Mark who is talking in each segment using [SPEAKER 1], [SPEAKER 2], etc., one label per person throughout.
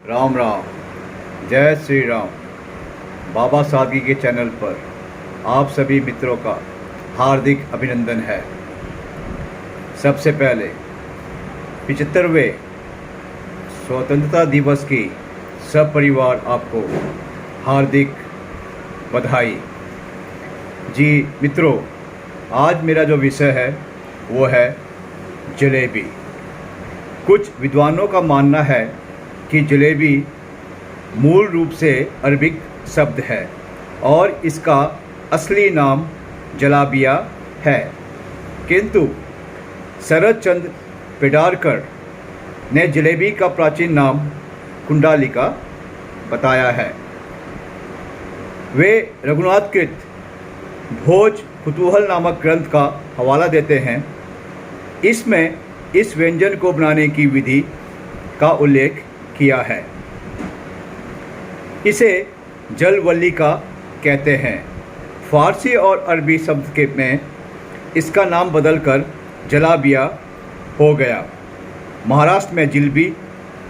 [SPEAKER 1] राम राम। जय श्री राम। बाबा सादगी के चैनल पर आप सभी मित्रों का हार्दिक अभिनंदन है। सबसे पहले 75वें स्वतंत्रता दिवस की सब परिवार आपको हार्दिक बधाई। जी मित्रों, आज मेरा जो विषय है वो है जलेबी। कुछ विद्वानों का मानना है कि जलेबी मूल रूप से अरबिक शब्द है और इसका असली नाम जलाबिया है, किंतु शरद चंद्र पेडारकर ने जलेबी का प्राचीन नाम कुंडालिका बताया है। वे रघुनाथकृत भोज कुतूहल नामक ग्रंथ का हवाला देते हैं। इसमें इस व्यंजन को बनाने की विधि का उल्लेख किया है। इसे जलवल्लिका कहते हैं। फारसी और अरबी शब्द के में इसका नाम बदलकर जलाबिया हो गया। महाराष्ट्र में जिलबी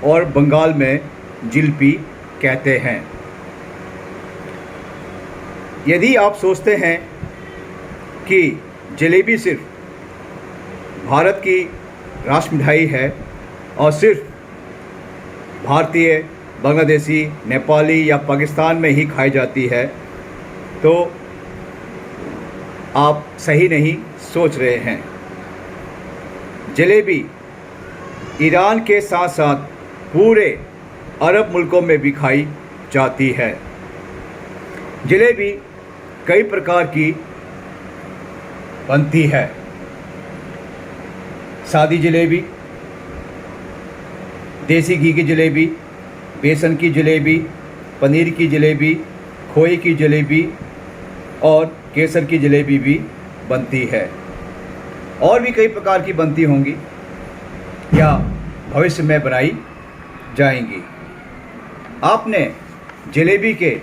[SPEAKER 1] और बंगाल में जिलपी कहते हैं। यदि आप सोचते हैं कि जलेबी सिर्फ भारत की राष्ट्र मिठाई है और सिर्फ भारतीय, बांग्लादेशी, नेपाली या पाकिस्तान में ही खाई जाती है, तो आप सही नहीं सोच रहे हैं। जलेबी ईरान के साथ साथ पूरे अरब मुल्कों में भी खाई जाती है। जलेबी कई प्रकार की बनती है। सादी जलेबी, देसी घी की जलेबी, बेसन की जलेबी, पनीर की जलेबी, खोए की जलेबी और केसर की जलेबी भी बनती है। और भी कई प्रकार की बनती होंगी या भविष्य में बनाई जाएंगी। आपने जलेबी के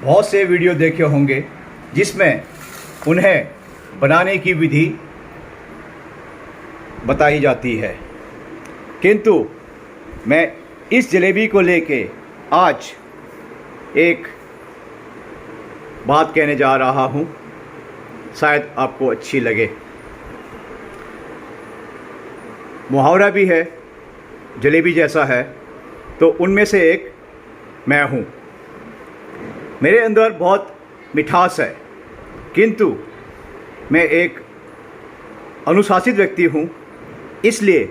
[SPEAKER 1] बहुत से वीडियो देखे होंगे जिसमें उन्हें बनाने की विधि बताई जाती है, किंतु मैं इस जलेबी को लेके आज एक बात कहने जा रहा हूँ, शायद आपको अच्छी लगे। मुहावरा भी है जलेबी जैसा है, तो उनमें से एक मैं हूँ। मेरे अंदर बहुत मिठास है, किंतु मैं एक अनुशासित व्यक्ति हूँ, इसलिए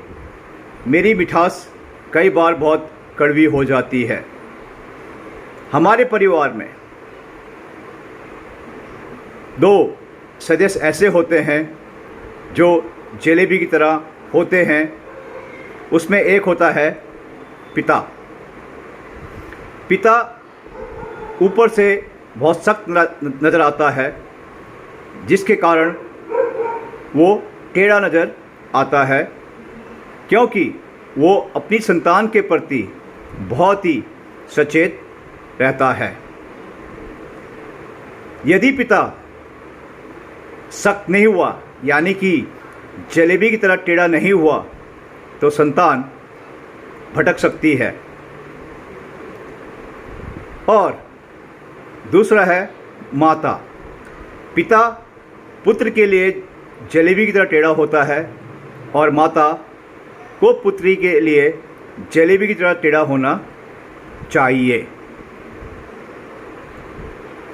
[SPEAKER 1] मेरी मिठास कई बार बहुत कड़वी हो जाती है। हमारे परिवार में 2 सदस्य ऐसे होते हैं जो जलेबी की तरह होते हैं। उसमें एक होता है पिता। पिता ऊपर से बहुत सख्त नज़र आता है, जिसके कारण वो टेढ़ा नज़र आता है, क्योंकि वो अपनी संतान के प्रति बहुत ही सचेत रहता है। यदि पिता सख्त नहीं हुआ, यानी कि जलेबी की तरह टेढ़ा नहीं हुआ, तो संतान भटक सकती है। और दूसरा है माता। पिता पुत्र के लिए जलेबी की तरह टेढ़ा होता है और माता को पुत्री के लिए जलेबी की तरह टेढ़ा होना चाहिए।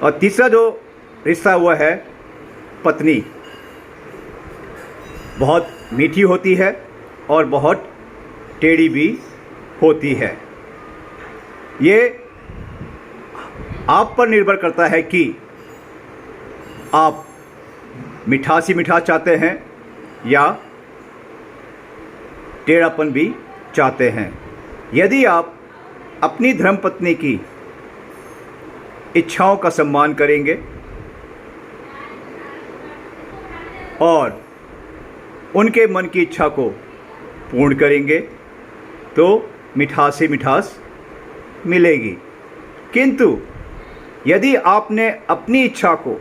[SPEAKER 1] और तीसरा जो रिश्ता हुआ है पत्नी, बहुत मीठी होती है और बहुत टेढ़ी भी होती है। ये आप पर निर्भर करता है कि आप मिठास ही मिठास चाहते हैं या टेढ़ापन भी चाहते हैं। यदि आप अपनी धर्मपत्नी की इच्छाओं का सम्मान करेंगे और उनके मन की इच्छा को पूर्ण करेंगे, तो मिठास ही मिठास मिलेगी। किंतु यदि आपने अपनी इच्छा को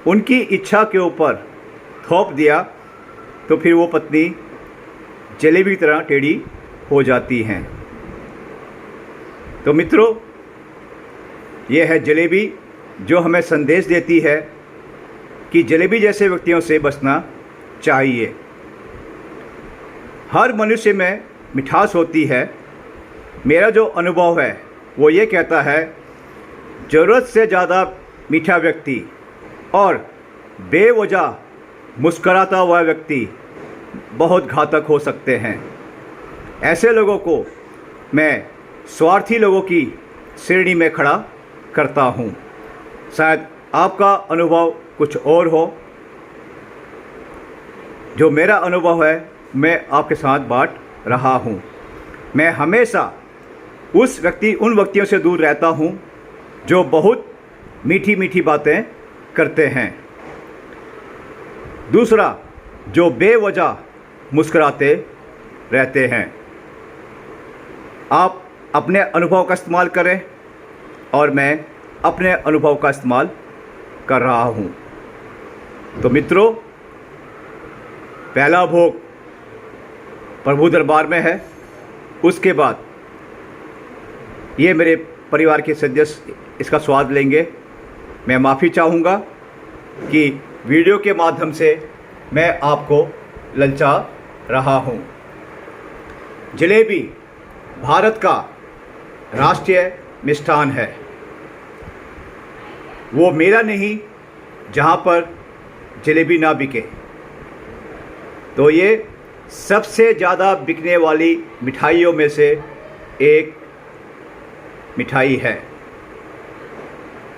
[SPEAKER 1] उनकी इच्छा के ऊपर थोप दिया, तो फिर वो पत्नी जलेबी की तरह टेढ़ी हो जाती हैं। तो मित्रों, ये है जलेबी, जो हमें संदेश देती है कि जलेबी जैसे व्यक्तियों से बचना चाहिए। हर मनुष्य में मिठास होती है। मेरा जो अनुभव है वो ये कहता है, ज़रूरत से ज़्यादा मीठा व्यक्ति और बेवजह मुस्कराता हुआ व्यक्ति बहुत घातक हो सकते हैं। ऐसे लोगों को मैं स्वार्थी लोगों की श्रेणी में खड़ा करता हूँ। शायद आपका अनुभव कुछ और हो। जो मेरा अनुभव है मैं आपके साथ बांट रहा हूँ। मैं हमेशा उन व्यक्तियों से दूर रहता हूँ जो बहुत मीठी मीठी बातें करते हैं। दूसरा, जो बेवजह मुस्कुराते रहते हैं। आप अपने अनुभव का इस्तेमाल करें और मैं अपने अनुभव का इस्तेमाल कर रहा हूँ। तो मित्रों, पहला भोग प्रभु दरबार में है। उसके बाद ये मेरे परिवार के सदस्य इसका स्वाद लेंगे। मैं माफ़ी चाहूँगा कि वीडियो के माध्यम से मैं आपको ललचा रहा हूँ। जलेबी भारत का राष्ट्रीय मिष्ठान है। वो मेला नहीं जहाँ पर जलेबी ना बिके। तो ये सबसे ज़्यादा बिकने वाली मिठाइयों में से एक मिठाई है।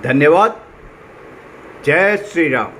[SPEAKER 1] धन्यवाद। जय श्री राम।